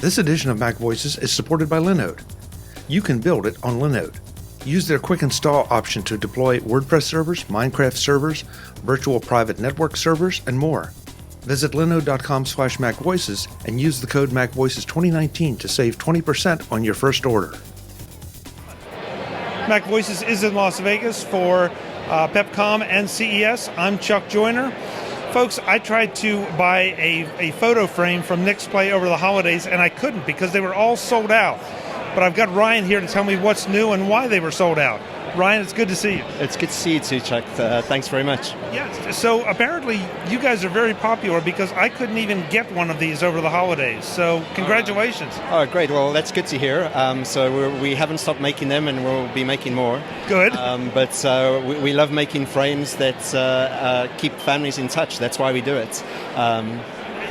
This edition of MacVoices is supported by Linode. You can build it on Linode. Use their quick install option to deploy WordPress servers, Minecraft servers, virtual private network servers, and more. Visit linode.com/MacVoices and use the code MacVoices2019 to save 20% on your first order. MacVoices is in Las Vegas for Pepcom and CES. I'm Chuck Joyner. Folks, I tried to buy a photo frame from Nixplay over the holidays, and I couldn't because they were all sold out. But I've got Ryan here to tell me what's new and why they were sold out. Ryan, it's good to see you. It's good to see you too, Chuck. Thanks very much. Yes. So apparently you guys are very popular because I couldn't even get one of these over the holidays. So congratulations. Oh, great. Well, that's good to hear. So we haven't stopped making them, and we'll be making more. Good. But we love making frames that keep families in touch. That's why we do it.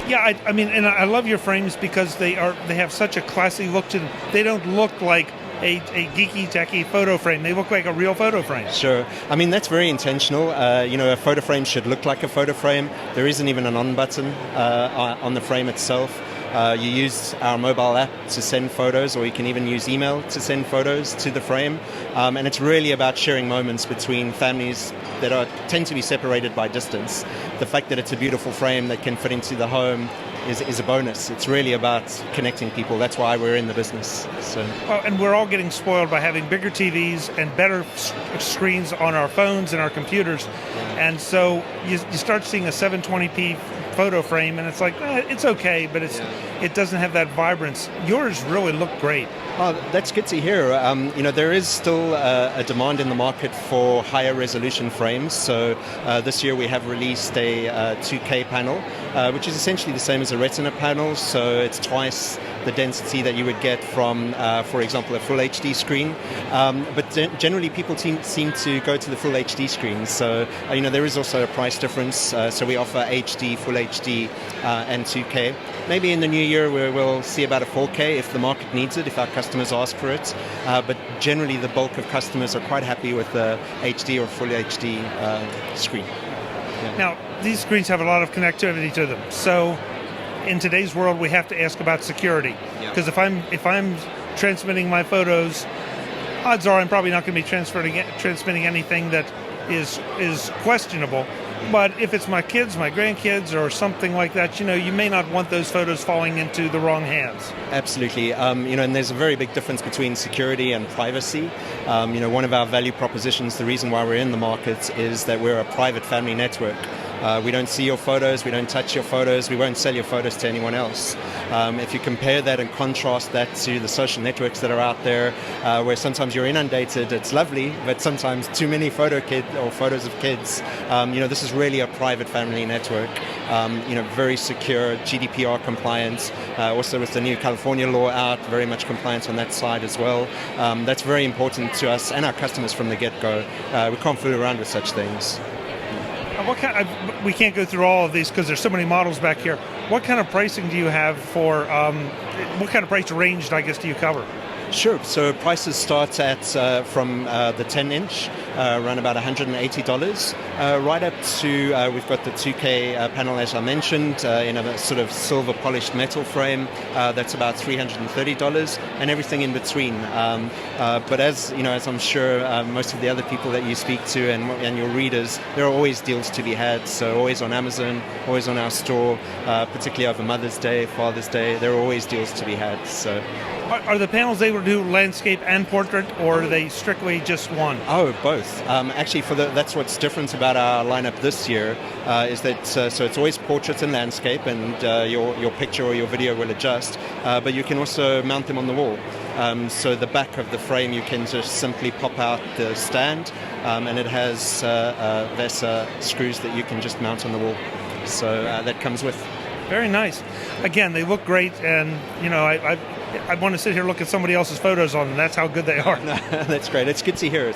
Yeah, I mean, and I love your frames because they have such a classy look to them. They don't look like a geeky, techie photo frame. They look like a real photo frame. Sure. I mean, that's very intentional. A photo frame should look like a photo frame. There isn't even an on button on the frame itself. You use our mobile app to send photos, or you can even use email to send photos to the frame. And it's really about sharing moments between families that tend to be separated by distance. The fact that it's a beautiful frame that can fit into the home is a bonus. It's really about connecting people. That's why we're in the business. And we're all getting spoiled by having bigger TVs and better screens on our phones and our computers. And so you start seeing a 720p photo frame, and it's like, it's okay, but it doesn't have that vibrance. Yours really look great. Oh, that's good to hear. There is still a demand in the market for higher resolution frames. So this year we have released a 2K panel, which is essentially the same as a Retina panel. So it's twice the density that you would get from, for example, a full HD screen. But generally people seem to go to the full HD screens. So, there is also a price difference. So we offer HD, full HD, and 2K. Maybe in the new year we'll see about a 4K if the market needs it, if our customers ask for it. But generally the bulk of customers are quite happy with the HD or full HD screen. Yeah. Now, these screens have a lot of connectivity to them. So in today's world, we have to ask about security. Because if I'm transmitting my photos, odds are I'm probably not going to be transmitting anything that is questionable. But if it's my kids, my grandkids, or something like that, you may not want those photos falling into the wrong hands. Absolutely. And there's a very big difference between security and privacy. One of our value propositions, the reason why we're in the market, is that we're a private family network. We don't see your photos, we don't touch your photos, we won't sell your photos to anyone else. If you compare that and contrast that to the social networks that are out there, where sometimes you're inundated, it's lovely, but sometimes too many photos of kids. This is really a private family network. Very secure, GDPR compliant. Also with the new California law out, very much compliant on that side as well. That's very important to us and our customers from the get-go. We can't fool around with such things. We can't go through all of these because there's so many models back here. What kind of pricing do you have for, what kind of price range, I guess, do you cover? Sure. So prices start at from the 10-inch, around about $180, right up to, we've got the 2K panel, as I mentioned, in a sort of silver polished metal frame. That's about $330, and everything in between. But as I'm sure most of the other people that you speak to and your readers, there are always deals to be had. So always on Amazon, always on our store, particularly over Mother's Day, Father's Day, there are always deals to be had. So. Are the panels able to do landscape and portrait, or are they strictly just one? Oh, both. Actually, that's what's different about our lineup this year, is that so it's always portrait and landscape, and your picture or your video will adjust, but you can also mount them on the wall. So the back of the frame, you can just simply pop out the stand, and it has VESA screws that you can just mount on the wall. So that comes with. Very nice. Again, they look great, and I want to sit here and look at somebody else's photos on them. That's how good they are. That's great. It's good to hear.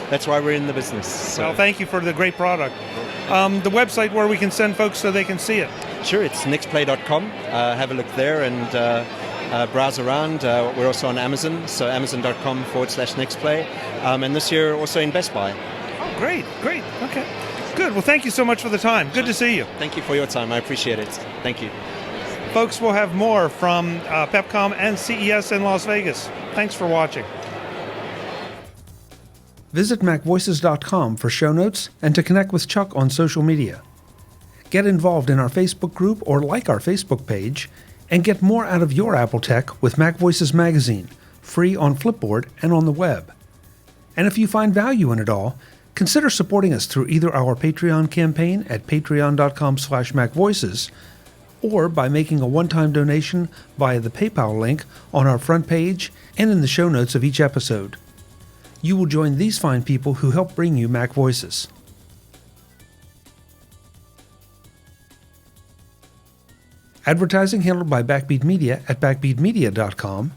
That's why we're in the business. So. Well, thank you for the great product. The website where we can send folks so they can see it. Sure, it's nixplay.com. Have a look there and browse around. We're also on Amazon, so amazon.com/Nixplay. And this year also in Best Buy. Oh, great. Okay. Good. Well, thank you so much for the time. Good to see you. Thank you for your time. I appreciate it. Thank you. Folks, we'll have more from Pepcom and CES in Las Vegas. Thanks for watching. Visit MacVoices.com for show notes and to connect with Chuck on social media. Get involved in our Facebook group or like our Facebook page, and get more out of your Apple tech with MacVoices Magazine, free on Flipboard and on the web. And if you find value in it all, consider supporting us through either our Patreon campaign at patreon.com/MacVoices or by making a one-time donation via the PayPal link on our front page and in the show notes of each episode. You will join these fine people who help bring you Mac Voices. Advertising handled by Backbeat Media at backbeatmedia.com.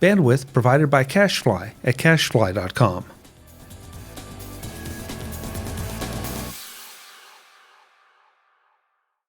Bandwidth provided by CacheFly at cachefly.com.